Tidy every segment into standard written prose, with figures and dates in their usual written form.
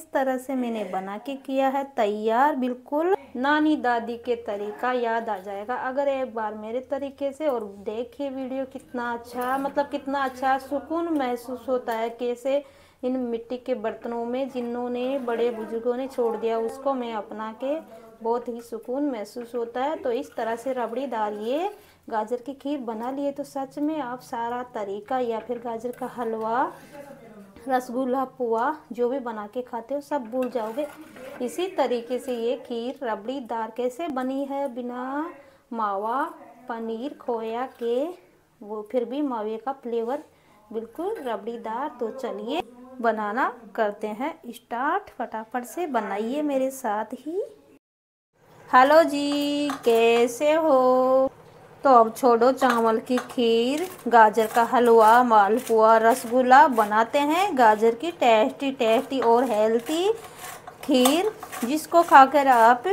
इस तरह से मैंने बना के किया है तैयार। बिल्कुल नानी दादी के तरीका याद आ जाएगा अगर एक बार मेरे तरीके से। और देखिए वीडियो कितना अच्छा, मतलब कितना अच्छा सुकून महसूस होता है। कैसे इन मिट्टी के बर्तनों में जिन्होंने बड़े बुजुर्गों ने छोड़ दिया उसको मैं अपना के बहुत ही सुकून महसूस होता है। तो इस तरह से रबड़ीदार ये गाजर की खीर बना लिए तो सच में आप सारा तरीका या फिर गाजर का हलवा, रसगुल्ला, पुआ जो भी बना के खाते हो सब भूल जाओगे। इसी तरीके से ये खीर रबड़ीदार कैसे बनी है बिना मावा, पनीर, खोया के, वो फिर भी मावे का फ्लेवर बिल्कुल रबड़ीदार। तो चलिए बनाना करते हैं स्टार्ट। फटाफट से बनाइए मेरे साथ ही। हेलो जी, कैसे हो? तो अब छोड़ो चावल की खीर, गाजर का हलवा, मालपुआ, रसगुल्ला बनाते हैं गाजर की टेस्टी टेस्टी और हेल्थी खीर, जिसको खाकर आप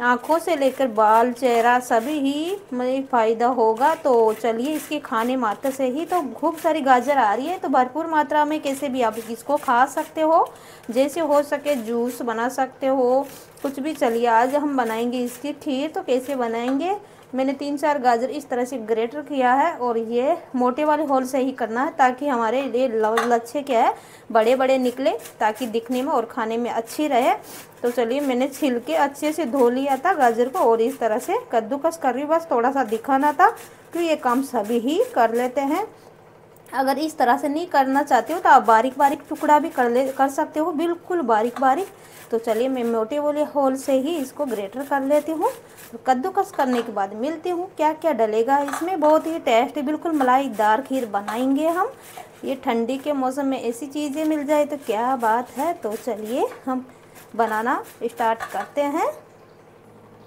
आँखों से लेकर बाल, चेहरा सभी ही में फ़ायदा होगा। तो चलिए इसके खाने मात्र से ही तो खूब सारी गाजर आ रही है तो भरपूर मात्रा में कैसे भी आप इसको खा सकते हो। जैसे हो सके जूस बना सकते हो, कुछ भी। चलिए आज हम बनाएंगे इसकी खीर। तो कैसे बनाएंगे, मैंने 3-4 गाजर इस तरह से ग्रेटर किया है और ये मोटे वाले होल से ही करना है ताकि हमारे ये लच्छे क्या है बड़े बड़े निकले, ताकि दिखने में और खाने में अच्छी रहे। तो चलिए मैंने छिल के अच्छे से धो लिया था गाजर को और इस तरह से कद्दूकस कर रही हूँ, बस थोड़ा सा दिखाना था। तो ये काम सभी ही कर लेते हैं। अगर इस तरह से नहीं करना चाहते हो तो आप बारीक बारीक टुकड़ा भी कर सकते हो, बिल्कुल बारीक बारीक। तो चलिए मैं मोटे वाले होल से ही इसको ग्रेटर कर लेती हूँ। तो कद्दूकस करने के बाद मिलती हूँ क्या क्या डलेगा इसमें। बहुत ही टेस्टी बिल्कुल मलाईदार खीर बनाएंगे हम। ये ठंडी के मौसम में ऐसी चीज़ें मिल जाए तो क्या बात है। तो चलिए हम बनाना स्टार्ट करते हैं।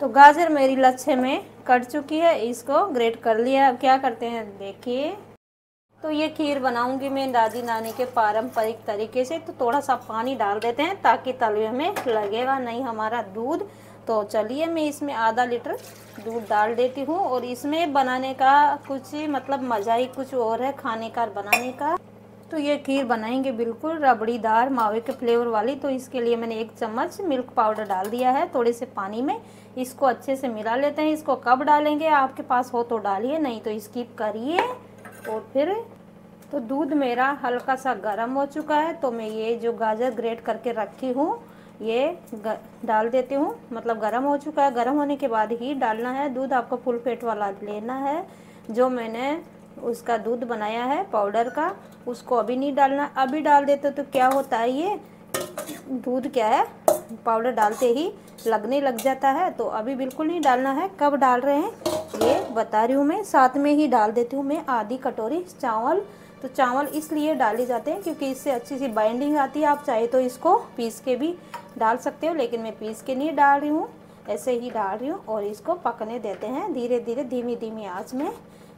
तो गाजर मेरी लच्छे में कट चुकी है, इसको ग्रेट कर लिया। अब क्या करते हैं देखिए। तो ये खीर बनाऊंगी मैं दादी नानी के पारंपरिक तरीके से। तो थोड़ा सा पानी डाल देते हैं ताकि तलवे में लगेगा नहीं हमारा दूध। तो चलिए मैं इसमें आधा लीटर दूध डाल देती हूँ। और इसमें बनाने का कुछ मतलब मज़ा ही कुछ और है खाने का बनाने का। तो ये खीर बनाएंगे बिल्कुल रबड़ीदार मावे के फ्लेवर वाली। तो इसके लिए मैंने 1 चम्मच मिल्क पाउडर डाल दिया है थोड़े से पानी में। इसको अच्छे से मिला लेते हैं। इसको कब डालेंगे, आपके पास हो तो डालिए, नहीं तो स्किप करिए। और फिर तो दूध मेरा हल्का सा गर्म हो चुका है तो मैं ये जो गाजर ग्रेट करके रखी हूँ ये डाल देती हूँ। मतलब गर्म हो चुका है, गर्म होने के बाद ही डालना है दूध। आपको फुल फेट वाला लेना है। जो मैंने उसका दूध बनाया है पाउडर का, उसको अभी नहीं डालना। अभी डाल देते तो क्या होता है, ये दूध क्या है पाउडर डालते ही लगने लग जाता है। तो अभी बिल्कुल नहीं डालना है। कब डाल रहे हैं ये बता रही हूँ मैं। साथ में ही डाल देती हूँ मैं आधी कटोरी चावल। तो चावल इसलिए डाले जाते हैं क्योंकि इससे अच्छी सी बाइंडिंग आती है। आप चाहे तो इसको पीस के भी डाल सकते हो, लेकिन मैं पीस के नहीं डाल रही हूँ, ऐसे ही डाल रही हूँ। और इसको पकने देते हैं धीरे धीरे धीमी धीमी आंच में।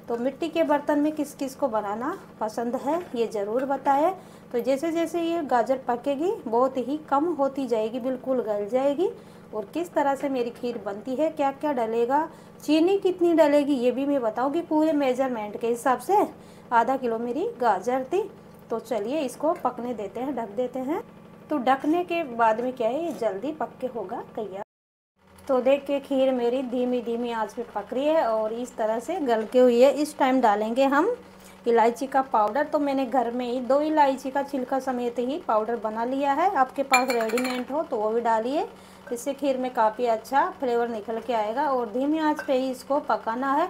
तो मिट्टी के बर्तन में किस किस को बनाना पसंद है ये ज़रूर बताएं। तो जैसे जैसे ये गाजर पकेगी बहुत ही कम होती जाएगी, बिल्कुल गल जाएगी। और किस तरह से मेरी खीर बनती है, क्या क्या डलेगा, चीनी कितनी डलेगी ये भी मैं बताऊंगी पूरे मेजरमेंट के हिसाब से। आधा किलो मेरी गाजर थी। तो चलिए इसको पकने देते हैं, ढक देते हैं। तो ढकने के बाद में क्या है ये जल्दी पक के होगा तैयार। तो देखिए खीर मेरी धीमी धीमी आंच पे पक रही है और इस तरह से गल के हुई है। इस टाइम डालेंगे हम इलायची का पाउडर। तो मैंने घर में ही 2 इलायची का छिलका समेत ही पाउडर बना लिया है। आपके पास रेडीमेड हो तो वो भी डालिए, इससे खीर में काफ़ी अच्छा फ्लेवर निकल के आएगा। और धीमी आंच पे ही इसको पकाना है।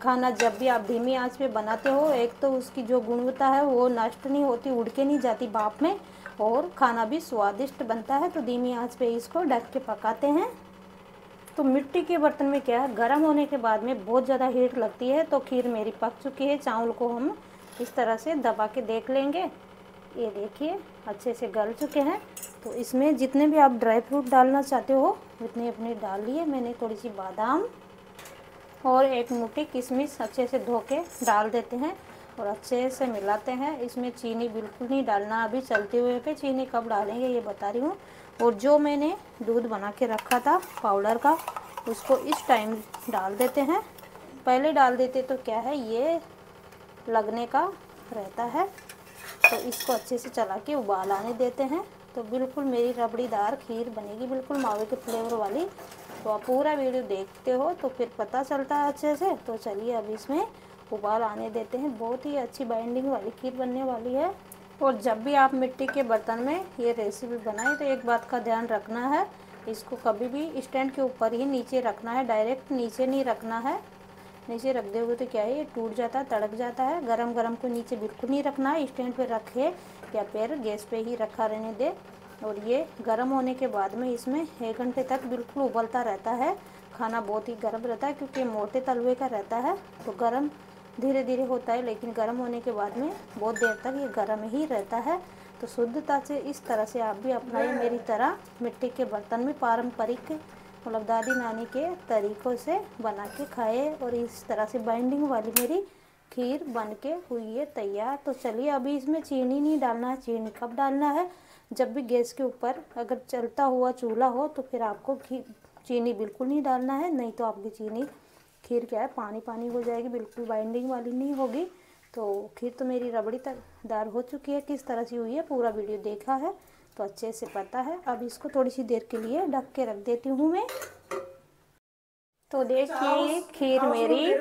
खाना जब भी आप धीमी आंच पे बनाते हो, एक तो उसकी जो गुणवत्ता है वो नष्ट नहीं होती, उड़ के नहीं जाती भाप में, और खाना भी स्वादिष्ट बनता है। तो धीमी आंच पे इसको ढक के पकाते हैं। तो मिट्टी के बर्तन में क्या है गर्म होने के बाद में बहुत ज़्यादा हीट लगती है। तो खीर मेरी पक चुकी है। चावल को हम इस तरह से दबा के देख लेंगे। ये देखिए अच्छे से गल चुके हैं। तो इसमें जितने भी आप ड्राई फ्रूट डालना चाहते हो उतने अपने डाल लिए। मैंने थोड़ी सी बादाम और 1 मुट्ठी किशमिश अच्छे से धो के डाल देते हैं और अच्छे से मिलाते हैं। इसमें चीनी बिल्कुल नहीं डालना, अभी चलते हुए पे चीनी कब डालेंगे ये बता रही हूँ। और जो मैंने दूध बना के रखा था पाउडर का उसको इस टाइम डाल देते हैं। पहले डाल देते तो क्या है ये लगने का रहता है। तो इसको अच्छे से चला के उबाल आने देते हैं। तो बिल्कुल मेरी रबड़ीदार खीर बनेगी, बिल्कुल मावे के फ्लेवर वाली। तो आप पूरा वीडियो देखते हो तो फिर पता चलता है अच्छे से। तो चलिए अब इसमें उबाल आने देते हैं। बहुत ही अच्छी बाइंडिंग वाली खीर बनने वाली है। और जब भी आप मिट्टी के बर्तन में ये रेसिपी बनाएं तो एक बात का ध्यान रखना है, इसको कभी भी स्टैंड के ऊपर ही नीचे रखना है, डायरेक्ट नीचे नहीं रखना है। नीचे रख दोगे तो क्या है, ये टूट जाता है, तड़क जाता है। गरम गरम को नीचे बिल्कुल नहीं रखना है, स्टैंड पे रखे या फिर गैस पे ही रखा रहने दे। और ये गर्म होने के बाद में इसमें 1 घंटे तक बिल्कुल उबलता रहता है। खाना बहुत ही गर्म रहता है क्योंकि मोटे तलवे का रहता है, तो गर्म धीरे धीरे होता है, लेकिन गर्म होने के बाद में बहुत देर तक ये गर्म ही रहता है। तो शुद्धता से इस तरह से आप भी अपनाइए मेरी तरह, मिट्टी के बर्तन में पारंपरिक मतलब दादी नानी के तरीक़ों से बना के खाए। और इस तरह से बाइंडिंग वाली मेरी खीर बन के हुई है तैयार। तो चलिए अभी इसमें चीनी नहीं डालना है। चीनी कब डालना है, जब भी गैस के ऊपर अगर चलता हुआ चूल्हा हो तो फिर आपको चीनी बिल्कुल नहीं डालना है, नहीं तो आपकी चीनी खीर क्या है पानी पानी हो जाएगी, बिल्कुल बाइंडिंग वाली नहीं होगी। तो खीर तो मेरी रबड़ी दार हो चुकी है। किस तरह से हुई है पूरा वीडियो देखा है तो अच्छे से पता है। अब इसको थोड़ी सी देर के लिए ढक के रख देती हूँ मैं। तो देखिए खीर मेरी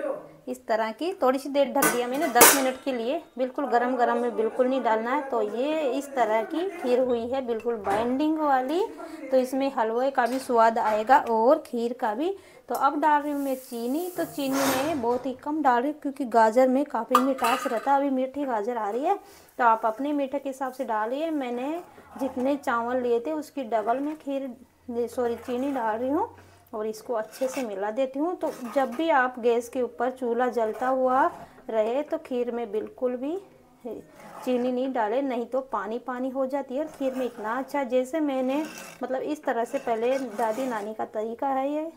इस तरह की थोड़ी सी देर ढक दिया मैंने 10 मिनट के लिए। बिल्कुल गरम गरम में बिल्कुल नहीं डालना है। तो ये इस तरह की खीर हुई है, बिल्कुल बाइंडिंग वाली। तो इसमें हलवे का भी स्वाद आएगा और खीर का भी। तो अब डाल रही हूँ मैं चीनी। तो चीनी मैं बहुत ही कम डाल रही हूँ क्योंकि गाजर में काफ़ी मिठास रहता है। अभी मीठी गाजर आ रही है तो आप अपने मीठे के हिसाब से डालिए। मैंने जितने चावल लिए थे उसकी डबल में चीनी डाल रही हूँ और इसको अच्छे से मिला देती हूँ। तो जब भी आप गैस के ऊपर चूल्हा जलता हुआ रहे तो खीर में बिल्कुल भी चीनी नहीं डाले, नहीं तो पानी पानी हो जाती है। और खीर में इतना अच्छा, जैसे मैंने मतलब इस तरह से पहले दादी नानी का तरीका है ये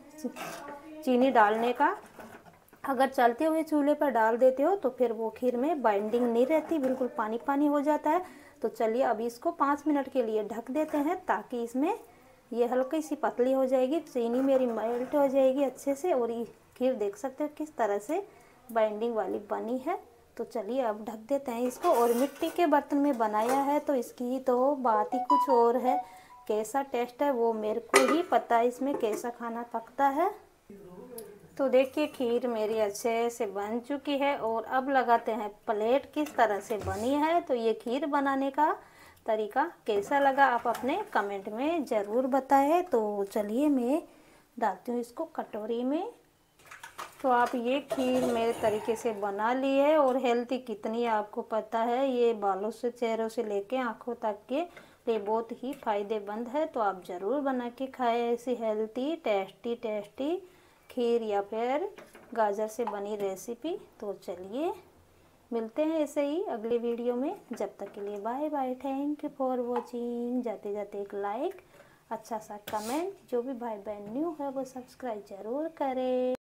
चीनी डालने का। अगर चलते हुए चूल्हे पर डाल देते हो तो फिर वो खीर में बाइंडिंग नहीं रहती, बिल्कुल पानी पानी हो जाता है। तो चलिए अब इसको 5 मिनट के लिए ढक देते हैं ताकि इसमें ये हल्की सी पतली हो जाएगी, चीनी मेरी मेल्ट हो जाएगी अच्छे से। और ये खीर देख सकते हो किस तरह से बाइंडिंग वाली बनी है। तो चलिए अब ढक देते हैं इसको। और मिट्टी के बर्तन में बनाया है तो इसकी तो बात ही कुछ और है। कैसा टेस्ट है वो मेरे को ही पता है, इसमें कैसा खाना पकता है। तो देखिए खीर मेरी अच्छे से बन चुकी है। और अब लगाते हैं प्लेट किस तरह से बनी है। तो ये खीर बनाने का तरीका कैसा लगा आप अपने कमेंट में ज़रूर बताएं। तो चलिए मैं डालती हूँ इसको कटोरी में। तो आप ये खीर मेरे तरीके से बना ली है। और हेल्थी कितनी आपको पता है, ये बालों से चेहरों से लेके आँखों तक के लिए बहुत ही फ़ायदेमंद है। तो आप ज़रूर बना के खाएँ ऐसी हेल्थी टेस्टी खीर या फिर गाजर से बनी रेसिपी। तो चलिए मिलते हैं ऐसे ही अगले वीडियो में। जब तक के लिए bye bye, thank you for watching. जाते जाते एक लाइक, अच्छा सा कमेंट, जो भी भाई बहन न्यू है वो सब्सक्राइब ज़रूर करें।